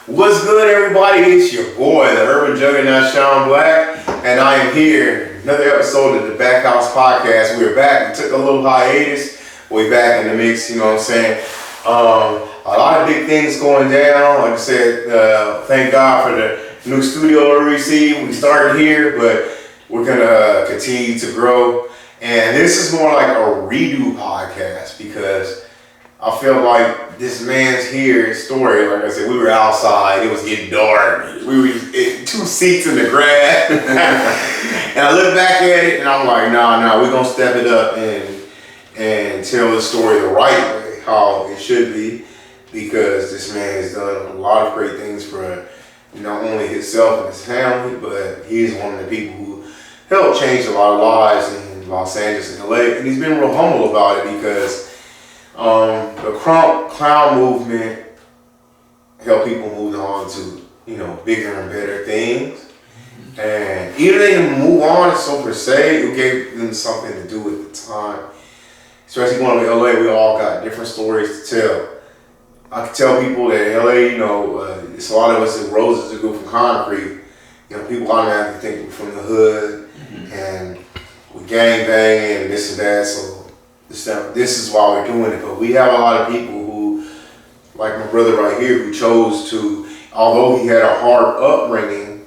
What's good, everybody? It's your boy, the Urban Juggernaut, Sean Black, and I am here. Another episode of the BACKHOUSE podcast. We're back. We took a little hiatus. We're back in the mix, you know what I'm saying? A lot of big things going down. Like I said, thank God for the new studio we received. We started here, but we're going to continue to grow. And this is more like a redo podcast because I feel like this man's story, like I said, we were outside, it was getting dark, we were in 2 seats in the grass, and I look back at it and I'm like, nah, we're gonna step it up and tell the story the right way, how it should be, because this man has done a lot of great things for not only himself and his family, but he's one of the people who helped change a lot of lives in Los Angeles and LA, and he's been real humble about it because the Krump clown movement helped people move on to, bigger and better things. And even they didn't move on so per se, it gave them something to do at the time. Especially going to LA, we all got different stories to tell. I can tell people that in LA, it's a lot of us that roses that go from concrete. People automatically think we're from the hood and we gang bang and this and that. So this is why we're doing it, but we have a lot of people who, like my brother right here, who chose to, although he had a hard upbringing,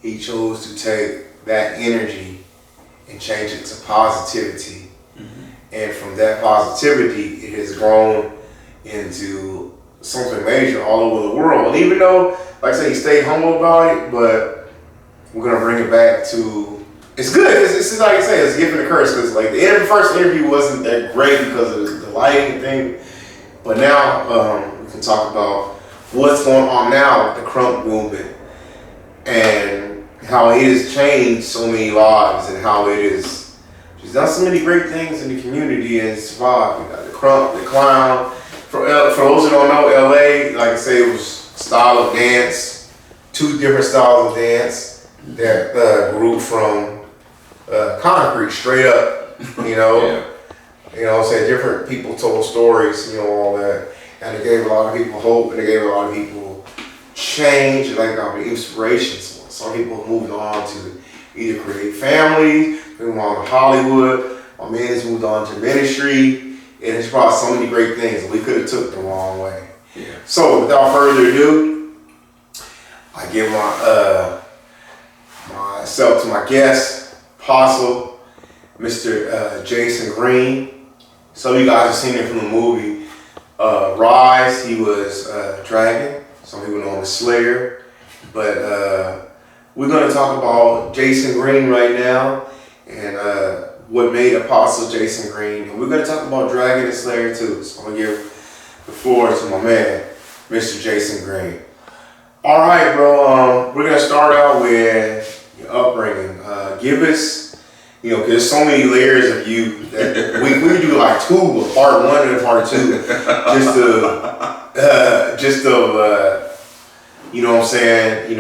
he chose to take that energy and change it to positivity. And from that positivity, it has grown into something major all over the world. And even though, like I said, he stayed humble about it, but we're going to bring it back to, it's good. It's like I say, it's a gift and a curse because like the first interview wasn't that great because of the lighting thing. But now we can talk about what's going on now with the Krump movement and how it has changed so many lives and how it is. She's done so many great things in the community and survived. We got the Krump, the clown. For those who don't know, LA, like I say, it was style of dance, 2 different styles of dance that grew from concrete straight up, Yeah. Say different people told stories, all that, and it gave a lot of people hope, and it gave a lot of people change, and like inspiration. Some people moved on to either create families, moved on to Hollywood. My man has moved on to ministry, and it's brought so many great things that we could have took the wrong way. Yeah. So without further ado, I give myself to my guest. Apostle, Mr. Jason Green. Some of you guys have seen him from the movie Rise. He was Dragon. Some people know him as Slayer. But we're going to talk about Jason Green right now and what made Apostle Jason Green. And we're going to talk about Dragon and Slayer too. So I'm going to give the floor to my man, Mr. Jason Green. All right, bro. We're going to start out with your upbringing. Give us, because there's so many layers of you that we do like 2, part 1 and part 2, just to you know what I'm saying,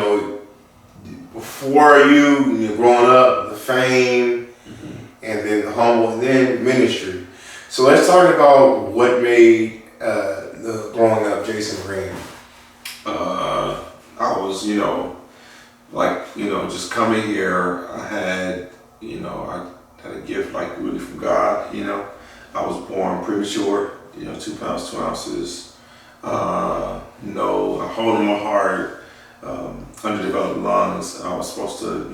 before you growing up, the fame, and then the humble, and then ministry. So let's talk about what made the growing up Jason Green. I was, just coming here, I had, I had a gift like really from God, I was born premature, 2 pounds, 2 ounces, I hole in my heart, underdeveloped lungs. I was supposed to,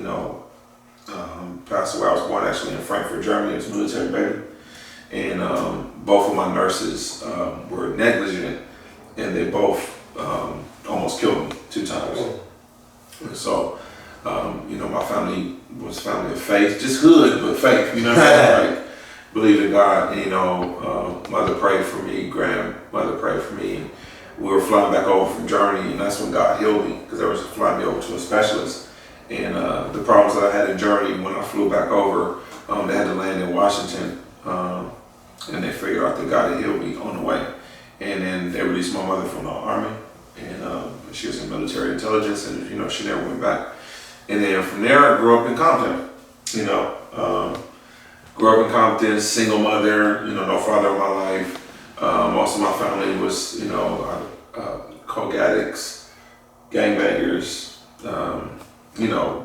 pass away. I was born actually in Frankfurt, Germany. As a military baby. And both of my nurses were negligent, and they both almost killed me 2 times. And so, my family was family of faith, just hood, but faith, like believe in God. And, mother prayed for me, grandmother prayed for me. And we were flying back over from Germany, and that's when God healed me, because they were flying me over to a specialist. And the problems that I had in Germany, when I flew back over, they had to land in Washington, and they figured out that God had healed me on the way. And then they released my mother from the army, and she was in military intelligence, and she never went back. And then from there, I grew up in Compton. Grew up in Compton, single mother, no father in my life. Most of my family was, coke addicts. gangbangers,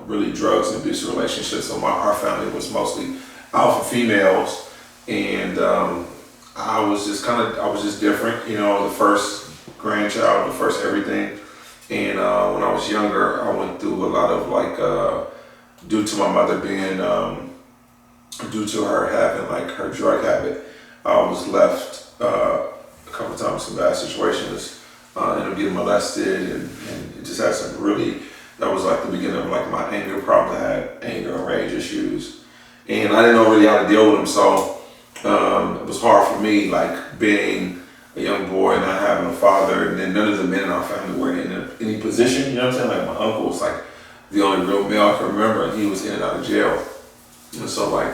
really drugs and abusive relationships. So our family was mostly alpha females, and I was just different, the first grandchild, the first everything. And when I was younger, I went through a lot of due to my mother being, due to her having her drug habit, I was left a couple of times in bad situations, ended up getting molested, and it just had some really, that was the beginning of my anger problem. I had anger and rage issues, and I didn't know really how to deal with them, so it was hard for me, being a young boy and not having a father, and then none of the men in our family were in any position, you know what I'm saying? My uncle was the only real male I can remember, and he was in and out of jail. And so I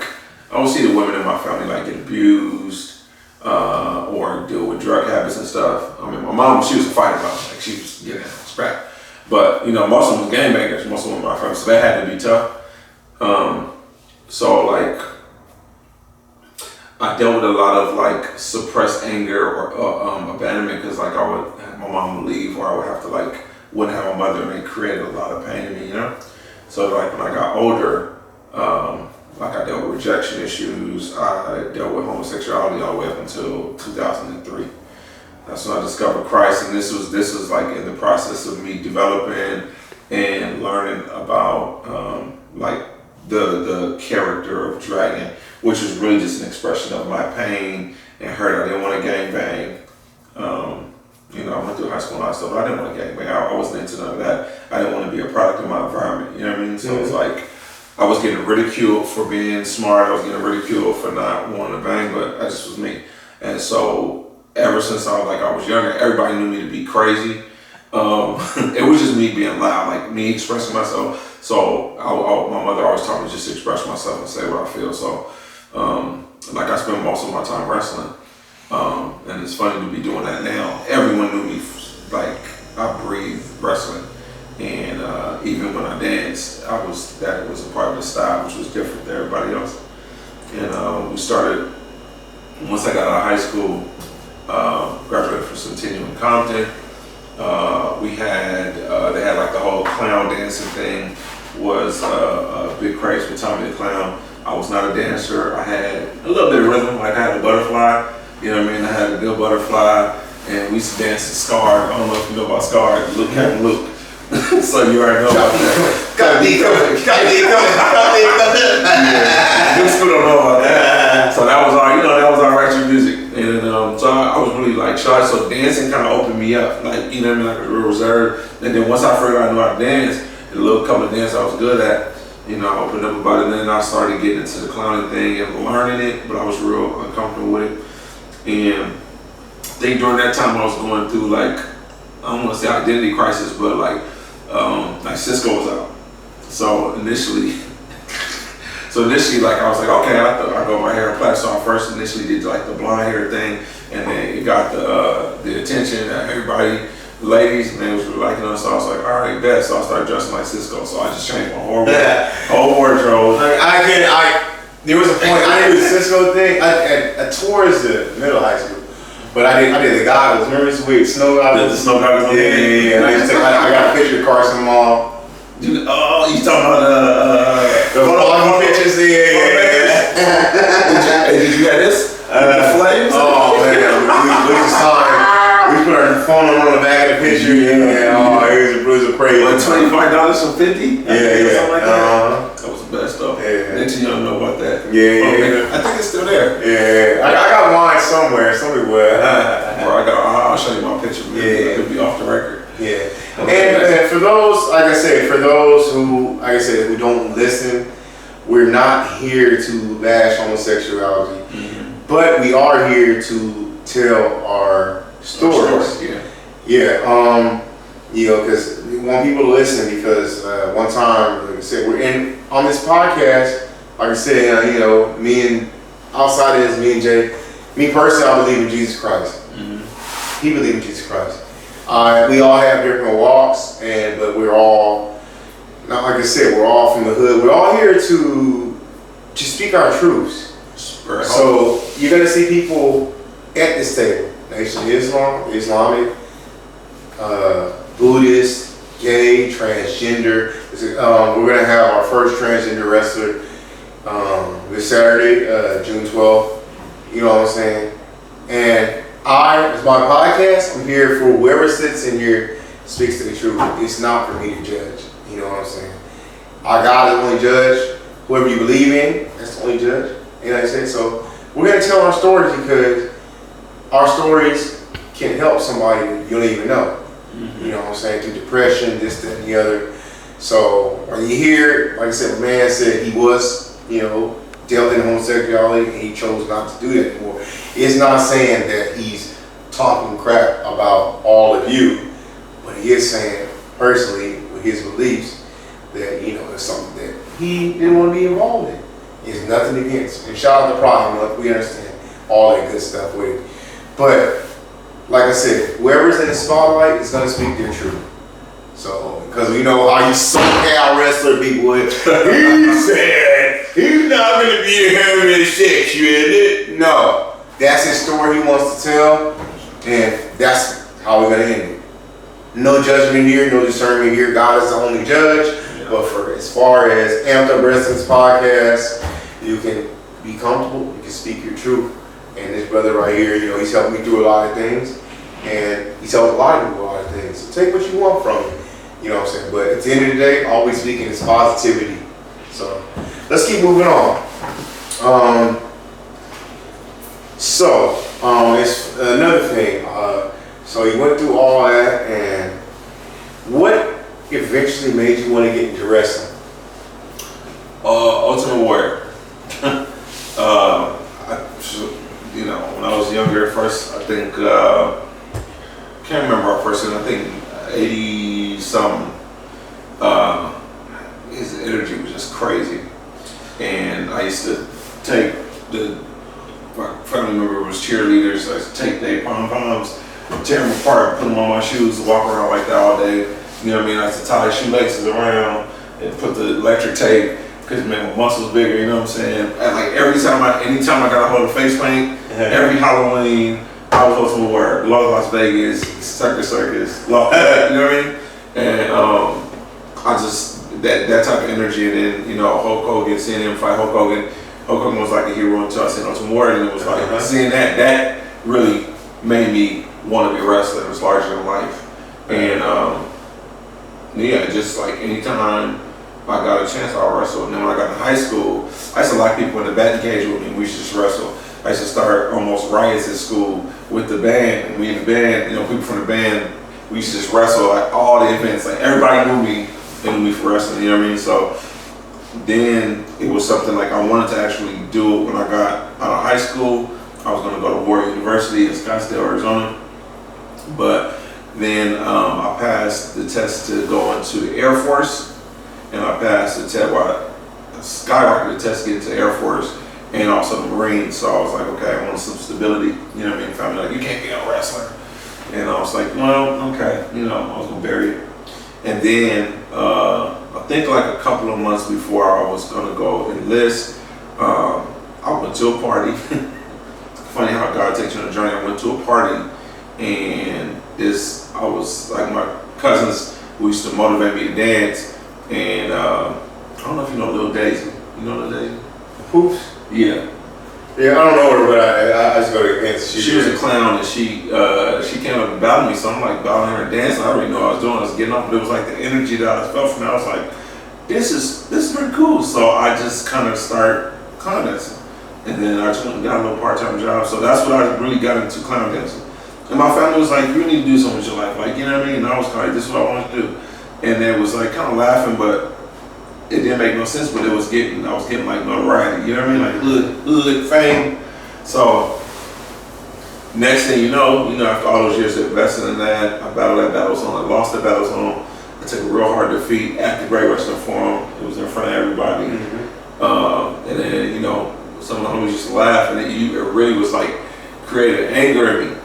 would see the women in my family get abused, or deal with drug habits and stuff. I mean, my mom, she was a fighter, she was getting scrapped. But, most of them was gangbangers, most of them in my family, so that had to be tough. I dealt with a lot of suppressed anger or abandonment, because my mom would leave, or I would have to wouldn't have a mother, and it created a lot of pain in me, So when I got older, I dealt with rejection issues. I dealt with homosexuality all the way up until 2003. That's when I discovered Christ, and this was in the process of me developing and learning about the character of Dragon, which was really just an expression of my pain and hurt. I didn't want to gangbang. I went through high school and all that stuff, but I didn't want to gangbang. I wasn't into none of that. I didn't want to be a product of my environment. You know what I mean? So it's I was getting ridiculed for being smart. I was getting ridiculed for not wanting to bang, but that just was me. And so ever since I was younger, everybody knew me to be crazy. It was just me being loud, me expressing myself. So my mother always taught me just to express myself and say what I feel. So I spend most of my time wrestling. And it's funny to be doing that now. Everyone knew me, I breathed wrestling. And even when I danced, that was a part of the style, which was different than everybody else. And we started, once I got out of high school, graduated from Centennial in Compton. They had the whole clown dancing thing was a big craze for Tommy the Clown. I was not a dancer. I had a little bit of rhythm, I had a butterfly, you know what I mean? I had a good butterfly, and we used to dance to Scar. I don't know if you know about Scar, Captain Luke. So you already know about that. Got D coming. New school don't know about that. So that was our ratchet music. And so I was really shy. So dancing kind of opened me up, you know what I mean, a real reserve. And then once I figured out I knew how to dance, the little couple of dances I was good at, I opened up about it. And then I started getting into the clowning thing and learning it, but I was real uncomfortable with it. And I think during that time I was going through I don't want to say identity crisis, but Cisco was out. So initially I was okay, I go my hair and plait. So I first initially did the blonde hair thing, and then it got the attention of everybody, the ladies, and they was really liking us. So I was all right, bet. So I started dressing like Cisco. So I just changed my whole wardrobe. There was a point I did the Cisco thing. I towards the middle of high school. But I did the goggles. Remember this week, snow goggles? The snow goggles? Yeah. And I got a picture of Carson Mall. You talking about the vlogging pictures? Yeah. Did you get this? The flames? Oh man, we just saw it. We put our phone on the back of the picture. Yeah. It was a crazy. $25 from 50? Yeah. Something like that. That was the best stuff. Yeah. Next you don't know about that. Yeah. I think it's still there. Yeah. I got mine somewhere. I'll show you my picture. Yeah. It'll be off the record. Yeah. And for those, who don't listen, we're not here to bash homosexuality, but we are here to tell our stories. Yeah. Because we want people to listen, because one time, like I said, we're on this podcast, like I said, me and outside of this, me and Jay, me personally, I believe in Jesus Christ. He believed in Jesus Christ. We all have different walks, but we're all, not like I said, we're all from the hood. We're all here to speak our truths. So you're going to see people at this table. Nation of Islam, Islamic, Buddhist, gay, transgender. We're gonna have our first transgender wrestler this Saturday, June 12th. You know what I'm saying? And it's my podcast. I'm here for whoever sits in here speaks to the truth. It's not for me to judge. You know what I'm saying? Our God is the only judge. Whoever you believe in, that's the only judge. You know what I'm saying? So we're gonna tell our stories because our stories can help somebody you don't even know. You know what I'm saying? Through depression, this, that, and the other. So when you hear, like I said, my man said he was, dealt in homosexuality and he chose not to do that anymore. It's not saying that he's talking crap about all of you, but he is saying personally with his beliefs that, it's something that he didn't want to be involved in. It's nothing against. And shout out to Pride Month. We understand all that good stuff with it. But like I said, whoever's in the spotlight is going to speak their truth. So, because we know how you SoCal wrestler people would. He said he's not going to be a homosexual. No, that's his story he wants to tell, and that's how we're going to end it. No judgment here, no discernment here. God is the only judge. But for as far as Amped Up Wrestling's podcast, you can be comfortable. You can speak your truth. And this brother right here, he's helped me through a lot of things, and he's helped a lot of people a lot of things. So take what you want from it. You know what I'm saying? But at the end of the day, all we're speaking is positivity. So let's keep moving on. It's another thing. So you went through all that, and what eventually made you want to get into wrestling? Ultimate Warrior. When I was younger, at first, I think, can't remember our first, I think 80 something. His energy was just crazy. And I used to take my family member was cheerleaders. I used to take their pom-poms, tear them apart, put them on my shoes, walk around like that all day. You know what I mean? I used to tie shoelaces around and put the electric tape because it made my muscles bigger, you know what I'm saying? And like anytime I got a hold of face paint, every Halloween, I was Ultimate Warrior, Las Vegas, Circus, you know what I mean? And I just, that type of energy, and then, Hulk Hogan, seeing him fight Hulk Hogan was like a hero until I seen Ultimate Warrior, and it was like, seeing that really made me want to be a wrestler. It was larger than life. And just like anytime I got a chance, I would wrestle. And then when I got to high school, I used to lock people in the batting cage with me, and we used to just wrestle. I used to start almost riots at school with the band, and we in the band, people from the band, we used to just wrestle like all the events. Like everybody knew me, they knew me for wrestling, you know what I mean? So then it was something like I wanted to actually do it when I got out of high school. I was gonna go to Warrior University in Scottsdale, Arizona. But then I passed the test to go into the Air Force, and I passed the test, skyrocketed the test to get into the Air Force, and also the Marines. So I was like, okay, I want some stability. You know what I mean? Family like, you can't be a wrestler. And I was like, well, okay. I was gonna bury it. And then I think like a couple of months before I was gonna go enlist, I went to a party. Funny how God takes you on a journey. I went to a party, and I was like, my cousins who used to motivate me to dance, and I don't know if you know Lil Daisy. You know Lil Daisy? Hoops? Yeah. Yeah, I don't know her, but I just go to dance. She was a clown, and she came up and bowed me, so I'm like bowing her and dancing. I already know what I was doing. I was getting up, but it was like the energy that I felt from her. I was like, this is pretty cool. So I just kind of started clown dancing. And then I just went and got a little part-time job. So that's when I really got into clown dancing. And my family was like, you need to do something with your life. Like, you know what I mean? And I was kind of like, this is what I want to do. And they was like kind of laughing, but it didn't make no sense. But I was getting like notoriety, you know what I mean? Like hood fame. So next thing you know, after all those years of investing in that, I battled that battle zone, I lost the battle zone. I took a real hard defeat at the Great Western Forum. It was in front of everybody. And then, some of the homies used to laugh, and it really was like created anger in me.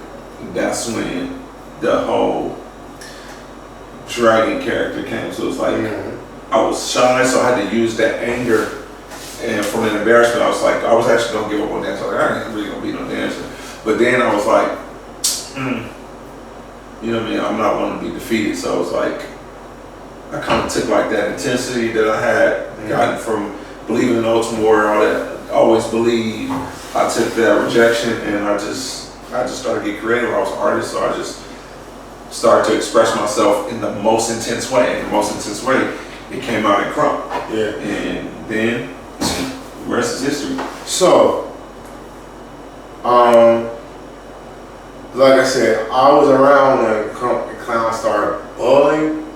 That's when the whole dragon character came. So it was like I was shy, so I had to use that anger, and from an embarrassment, I was like, I was actually gonna give up on dance. I was like, I ain't really gonna be no dancer. But then I was like, you know what I mean? I'm not wanting to be defeated. So I was like, I kind of took like that intensity that I had gotten from believing in the ultimate warrior, all that, always believe. I took that rejection and I just started to get creative. I was an artist, so I just started to express myself in the most intense way. In the most intense way, it came out in Krump. Yeah. And then, the rest is history. So, like I said, I was around when Krump and Clown started bullying,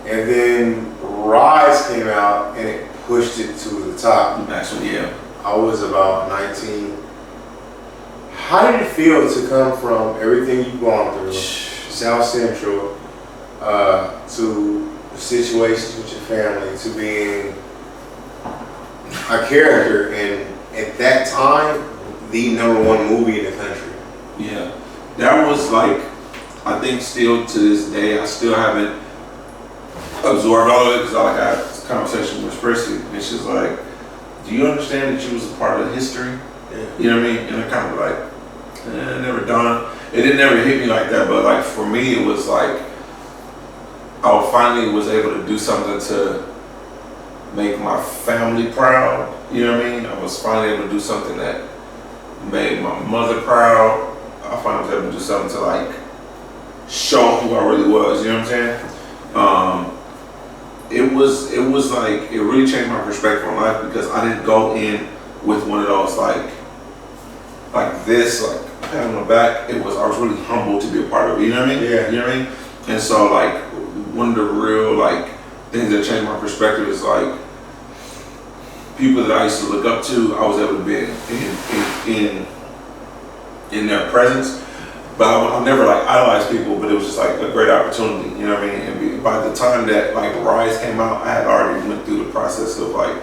and then Rise came out and it pushed it to the top. Actually, yeah. I was about 19. How did it feel to come from everything you've gone through, South Central, to the situations with your family, to being a character and at that time, the #1 movie in the country? Yeah. That was like, I think still to this day, I still haven't absorbed all of it because I had this conversation with Prissy and she's like, do you understand that you was a part of history? Yeah. You know what I mean? And I kind of like, never done. It didn't never hit me like that, but like for me, it was like, I finally was able to do something to make my family proud. You know what I mean? I was finally able to do something that made my mother proud. I finally was able to do something to like show who I really was. You know what I'm saying? It was like, it really changed my perspective on life because I didn't go in with one of those like this, like pat on the back. I was really humbled to be a part of it. You know what I mean? Yeah. You know what I mean? And so like one of the real like things that changed my perspective is like people that I used to look up to, I was able to be in their presence. But I never like idolized people, but it was just like a great opportunity, you know what I mean? And by the time that like Rise came out, I had already went through the process of like,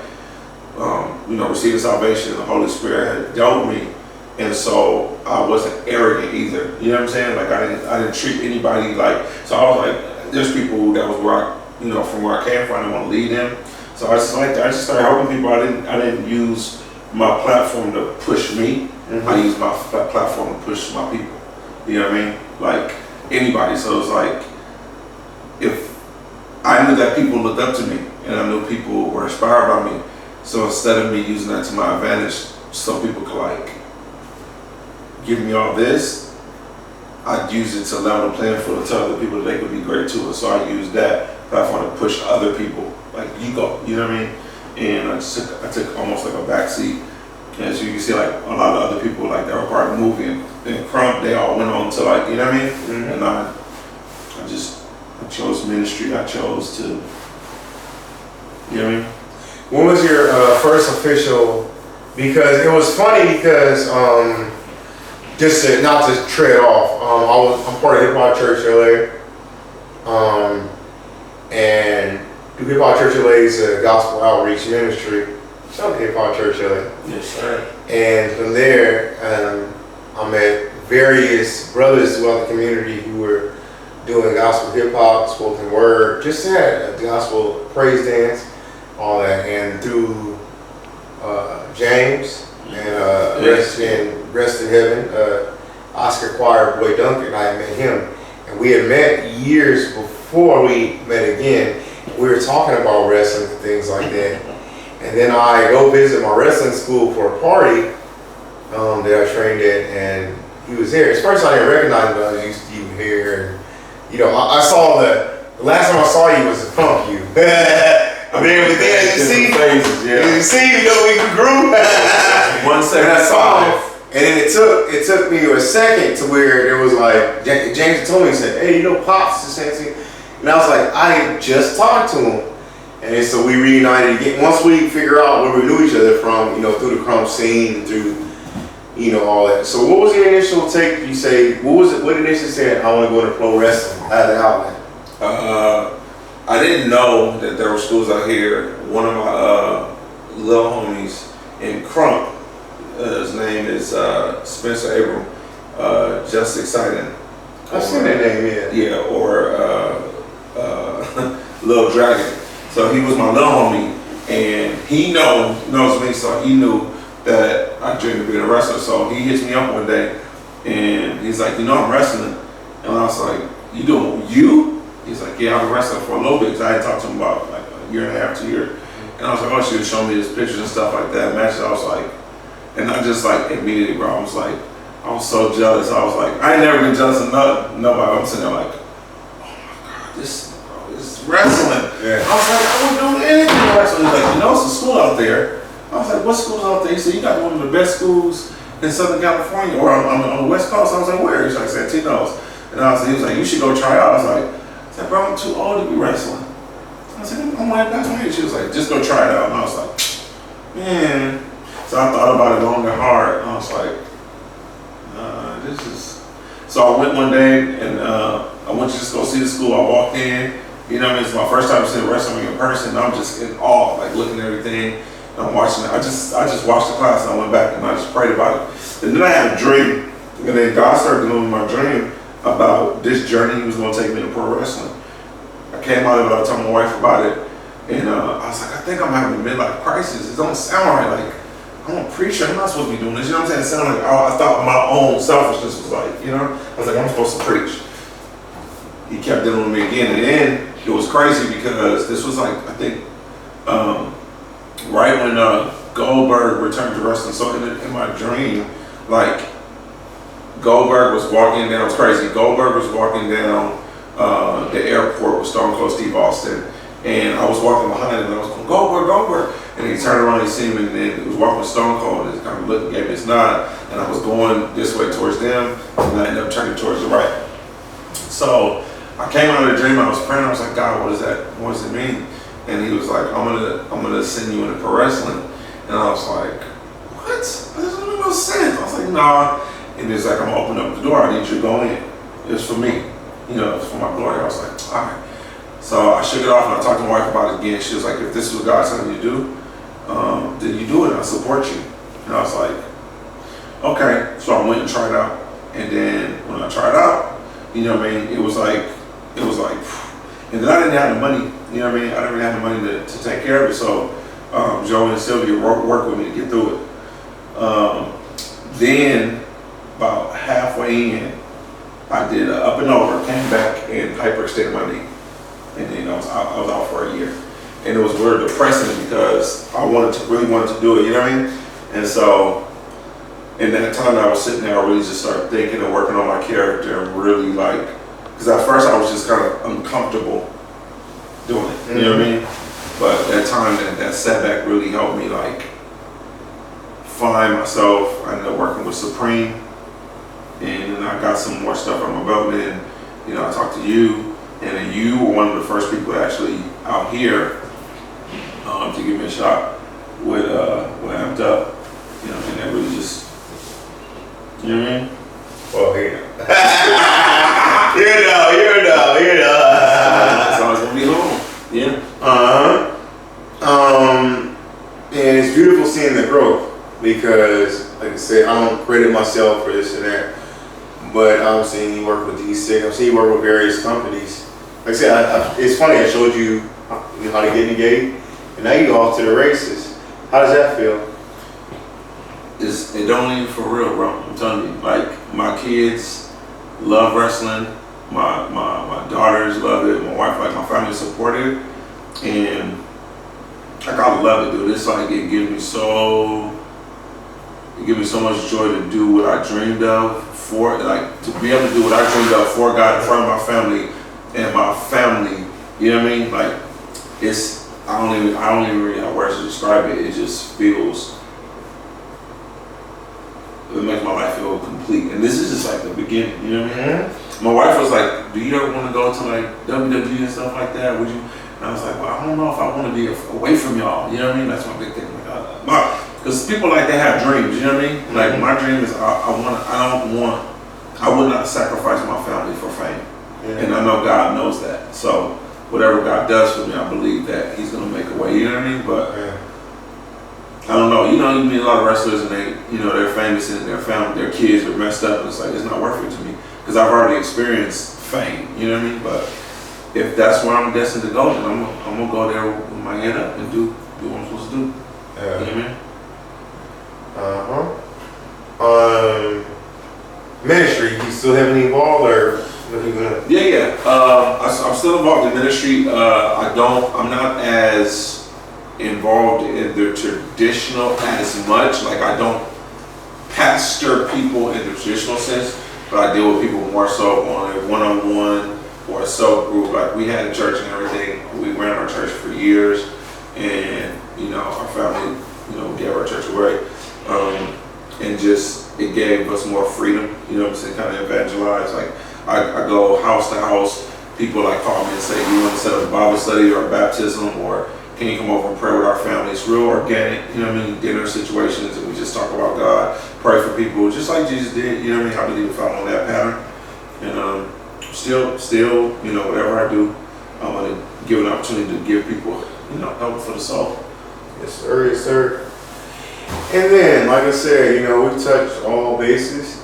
receiving salvation. The Holy Spirit had dealt with me, and so I wasn't arrogant either. You know what I'm saying? Like I didn't treat anybody like. So I was like, there's people that was where from where I came from. I didn't want to lead them. So I just started helping people. I didn't use my platform to push me. Mm-hmm. I used my platform to push my people. You know what I mean? Like anybody. So it's like, if I knew that people looked up to me and I knew people were inspired by me. So instead of me using that to my advantage, so people could like give me all this, I'd use it to level the playing field to tell other people that they could be great too. So I used that platform to push other people. Like you go, you know what I mean? And I took almost like a backseat. As you can see, like a lot of other people, like that were part of the movie, and Krump, they all went on to like, you know what I mean? Mm-hmm. And I chose ministry. I chose to, you know what I mean? When was your first official? Because it was funny because just to, not to tread off, I'm part of Hip Hop Church LA, and Hip Hop Church LA is a gospel outreach ministry. Shout out to Hip Hop Church LA. Yes, sir. And from there, I met various brothers throughout the community who were doing gospel hip hop, spoken word, just had a gospel praise dance, all that. And through James and rest in heaven, Oscar Choir Boy Duncan, I met him, and we had met years before we met again. We were talking about wrestling and things like that. And then I go visit my wrestling school for a party that I trained at, and he was there. At first I didn't recognize him, but I was used to you here. And, I saw the last time I saw you was to pump you. I mean, you see, we grew. One second. And I saw him, and then it took me a second to where there was like, James told me, he said, hey, Pops is saying, and I was like, I just talked to him. And so we reunited again. Once we figure out where we knew each other from, through the Krump scene, through, all that. So what was your initial take? You say, what initially said, I want to go into pro wrestling? How did that outlet? I didn't know that there were schools out here. One of my little homies in Krump, his name is Spencer Abram, Just Exciting. I've seen that name, yeah. Yeah, or Little Dragon. So he was my little homie, and he knows me, so he knew that I dreamed of being a wrestler. So he hits me up one day, and he's like, I'm wrestling. And I was like, you doing you? He's like, yeah, I've been wrestling for a little bit, because I had talked to him about like a year and a half, 2 years. And I was like, oh, she was showing me his pictures and stuff like that, matches. I was like, and I just like immediately, bro, I was so jealous. I was like, I ain't never been jealous of nobody. I'm sitting there like, oh my God, this is wrestling. Yeah. I was like, I wouldn't do anything with wrestling. He's like, it's a school out there. I was like, what school's out there? He said, you got one of the best schools in Southern California, or on the West Coast. I was like, where? He's like, Santino's. And he was like, you should go try out. I was like, bro, I'm too old to be wrestling. I was like, I'm like, that's my age. She was like, just go try it out. And I was like, man. So I thought about it long and hard. And I was like, this is. So I went one day and I went to just go see the school. I walked in. You know what I mean? It's my first time seeing wrestling in person. And I'm just in awe, like looking at everything. And I'm watching it. I just watched the class and I went back and I just prayed about it. And then I had a dream. And then God started dealing with my dream about this journey He was going to take me to pro wrestling. I came out of it, I told my wife about it, and I was like, I think I'm having a midlife crisis. It don't sound right. Like, I'm a preacher, I'm not supposed to be doing this. You know what I'm saying? It sounded like I thought my own selfishness was like, you know? I was like, I'm supposed to preach. He kept dealing with me again, and then it was crazy because this was like, I think, right when Goldberg returned to wrestling. So in my dream, like, Goldberg was walking down, it was crazy. Goldberg was walking down the airport with Stone Cold Steve Austin, and I was walking behind him and I was going, Goldberg. And he turned around, he seen me, and then he was walking with Stone Cold, and he kind of looked and gave me his nod, and I was going this way towards them, and I ended up turning towards the right. So I came out of the dream, I was praying, I was like, God, what does it mean? And he was like, I'm gonna send you into pro wrestling. And I was like, what? That doesn't make no sense. I was like, nah. And he's like, I'm gonna open up the door, I need you to go in. It's for me. You know, it's for my glory. I was like, all right. So I shook it off and I talked to my wife about it again. She was like, if this is what God's telling you to do, then you do it and I support you. And I was like, okay. So I went and tried out. And then when I tried out, you know what I mean, it was like, and then I didn't have the money, you know what I mean? I didn't really have the money to take care of it. So Joe and Sylvia worked with me to get through it. Then about halfway in, I did a up and over, came back and hyperextended my knee. And then I was out for a year. And it was very depressing because I really wanted to do it, you know what I mean? And so in that time I was sitting there, I really just started thinking and working on my character and really like, because at first I was just kind of uncomfortable doing it, you know what I mean? But that time, that setback really helped me like find myself. I ended up working with Supreme, and then I got some more stuff on my belt. And then, you know, I talked to you, and then you were one of the first people actually out here to give me a shot with Amped Up. You know, and that really just, you know what I mean? Well, here. You know. So I was gonna be home. Yeah. And it's beautiful seeing the growth because, like I said, I don't credit myself for this and that, but I'm seeing you work with D6. I'm seeing you work with various companies. Like I said, it's funny. I showed you how to get in the gate, and now you off to the races. How does that feel? It don't even for real, bro. I'm telling you, like my kids love wrestling. My daughters love it. My wife, like my family, support it, and like I love it, dude. It's like it gives me so much joy to do what I dreamed of for, like to be able to do what I dreamed of for God in front of my family and my family. You know what I mean? Like it's I don't even really have words to describe it. It just feels. It makes my life feel complete, and this is just like the beginning. You know what I mean? Mm-hmm. My wife was like, "Do you ever want to go to like WWE and stuff like that? Would you?" And I was like, "Well, I don't know if I want to be away from y'all." You know what I mean? That's my big thing. Like, because people like they have dreams. You know what I mean? Like my dream is I would not sacrifice my family for fame, and I know God knows that. So whatever God does for me, I believe that He's gonna make a way. You know what I mean? But. I don't know. You know, you meet a lot of wrestlers and they're famous and their kids are messed up. And it's like, it's not worth it to me because I've already experienced fame. You know what I mean? But if that's where I'm destined to go, then I'm gonna go there with my head up and do what I'm supposed to do. Yeah. You know what I mean? Ministry, you still haven't evolved or? What are you gonna? Yeah. I'm still involved in ministry. I'm not as involved in the traditional as much. Like I don't pastor people in the traditional sense, but I deal with people more so on a one-on-one or a cell group. Like we had a church and everything. We ran our church for years, and our family, gave our church away, and just it gave us more freedom. You know what I'm saying? Kind of evangelize. Like I go house to house. People like call me and say, "You want to set up a Bible study or a baptism, or can you come over and pray with our family?" It's real organic. You know what I mean? Dinner situations, and we just talk about God, pray for people, just like Jesus did. You know what I mean? I believe if I'm on that pattern, and still, whatever I do, I'm gonna give an opportunity to give people, help for the soul. Yes, sir. Yes, sir. And then, like I said, we touched all bases.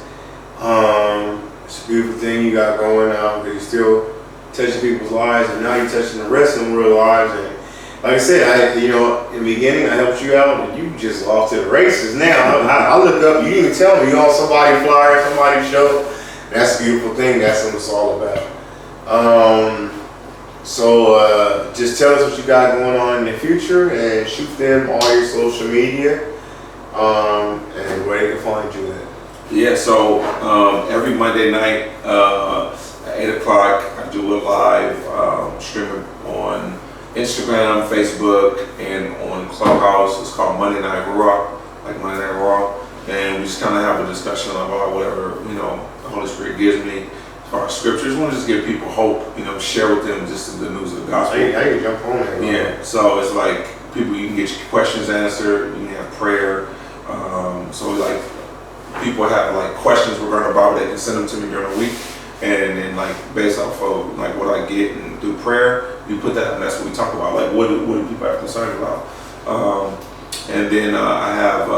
It's a beautiful thing you got going on. You're still touching people's lives, and now you're touching the rest of them real lives. And like I said, in the beginning, I helped you out, and you just off to the races. Now, I look up, you didn't even tell me, you on somebody's flyer, somebody's show. That's a beautiful thing. That's what it's all about. So just tell us what you got going on in the future, and shoot them all your social media, and where they can find you at. Yeah, so every Monday night at 8 o'clock, I do a live streaming on Instagram, Facebook, and on Clubhouse. It's called Monday Night Raw, like Monday Night Raw. And we just kind of have a discussion about whatever, the Holy Spirit gives me as far as scriptures. I want to just give people hope, share with them just the news of the gospel. I can jump on that. Yeah, so it's like people, you can get your questions answered, you can have prayer. So like people have like questions regarding the Bible, they can send them to me during the week. And then like based off of like what I get and through prayer, we put that, and that's what we talk about. Like what do people have concern about? And then I have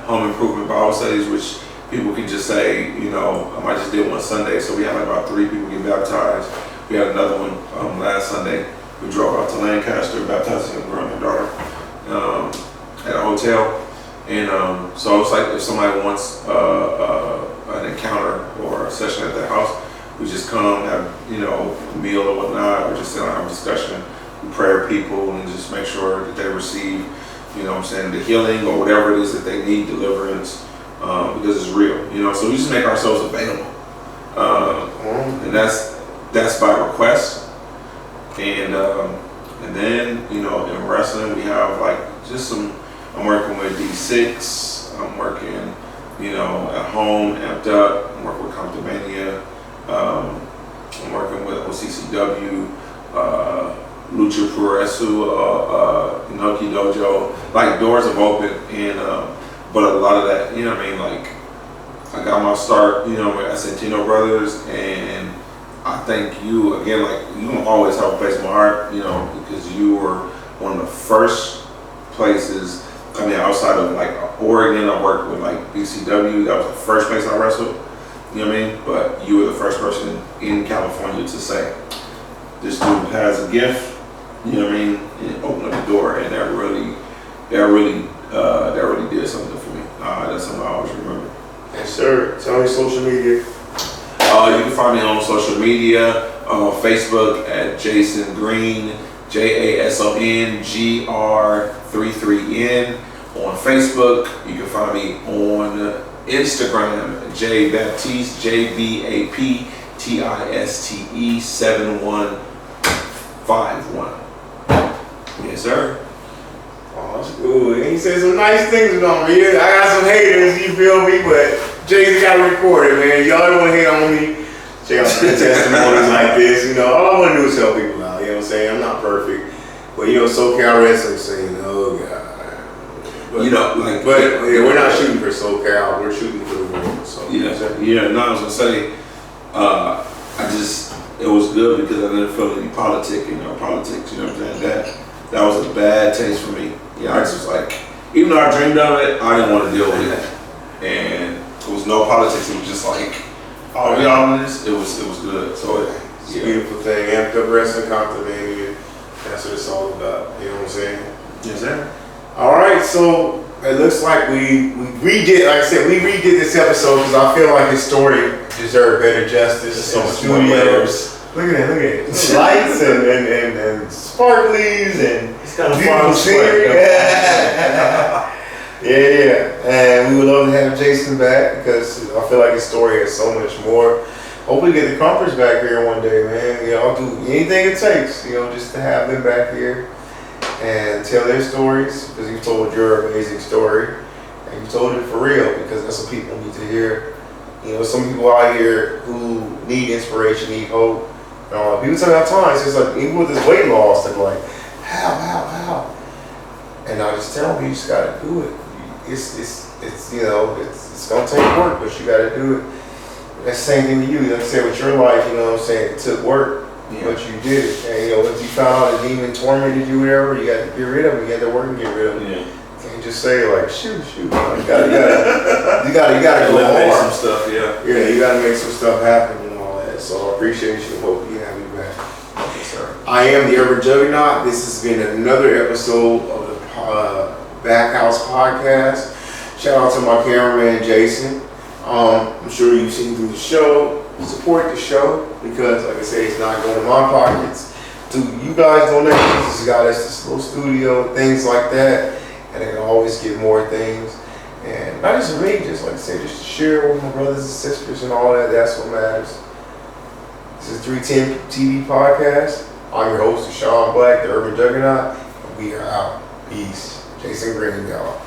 home improvement Bible studies, which people can just say, I just did one Sunday, so we had like about 3 people get baptized. We had another one last Sunday. We drove out to Lancaster, baptizing a girl and her daughter at a hotel. And so it's like if somebody wants an encounter or a session at their house, we just come, have a meal or whatnot, or just sit down and have a discussion. We pray for people and just make sure that they receive, the healing or whatever it is that they need, deliverance, because it's real. So we just make ourselves available, and that's by request. And then in wrestling we have like just some. I'm working with D6. I'm working, at home, amped up. I'm working with Comptomania. I'm working with OCCW, Lucha Puresu, Inoki Dojo. Like doors have opened, and but a lot of that, like I got my start, with Asentino Brothers, and I thank you again. Like you don't always have a place in my heart, because you were one of the first places. Outside of like Oregon, I worked with like BCW. That was the first place I wrestled. But you were the first person in California to say, this dude has a gift. And open up the door, and that really did something for me. That's something I always remember. Yes, sir. Tell me social media. You can find me on social media, Facebook at Jason Green, JASONGR33N. On Facebook, you can find me on Instagram, J.Baptiste, JBAPTISTE 7151. Yes, sir. Oh, that's cool. And he said some nice things about me. I got some haters, you feel me? But Jay's got to record it, man. Y'all don't want to hate on me. Check out some testimonies like this. All I want to do is help people out. You know what I'm saying? I'm not perfect. But, SoCal Wrestling saying, oh, God. But, we're not shooting for SoCal. We're shooting for the world. So, I was going to say, it was good because I didn't feel any politics, you know what I'm saying? That was a bad taste for me. I just was like, even though I dreamed of it, I didn't want to deal with it. And there was no politics. It was just like, all we all in this, it was good. So it's a beautiful thing. Amped up wrestling, Comptomania. That's what it's all about. You know what I'm saying? Yes, sir. All right, so it looks like we redid, like I said, we redid this episode because I feel like his story deserve better justice. There's so in much more studios. layers. Look at it. Lights and sparklies and It's kind of beautiful scenery. Yeah. And we would love to have Jason back because I feel like his story has so much more. Hopefully get the Krumpers back here one day, man. You know, I'll do anything it takes, you know, just to have them back here and tell their stories because you told your amazing story and you told it for real because that's what people need to hear. You know, some people out here who need inspiration, need hope. People tell me all the time, it's just like, even with this weight loss, they're like, how? And I just tell them, you just gotta do it. It's you know, it's gonna take work, but you gotta do it. That's the same thing to you. Like I said, with your life, you know what I'm saying? It took work, but you did it. And you know, once you found out a demon tormented you, whatever, you got to get rid of it. You got to work and get rid of it. Yeah. You can't just say like, shoot. You gotta go Eliminate hard. some stuff, yeah. Yeah, you gotta make some stuff happen and all that. So I appreciate you. Hope you have me back. Okay, sir. I am the Urban Juggernaut. This has been another episode of the Backhouse Podcast. Shout out to my cameraman Jason. I'm sure you've seen through the show. Support the show because, like I say, it's not going to my pockets. To you guys donations, this got us this little studio, things like that, and I can always get more things. And not just for me, just like I say, just to share with my brothers and sisters and all that. That's what matters. This is 310 TV Podcast. I'm your host, Sean Black, the Urban Juggernaut. And we are out. Peace. Jason Green, y'all.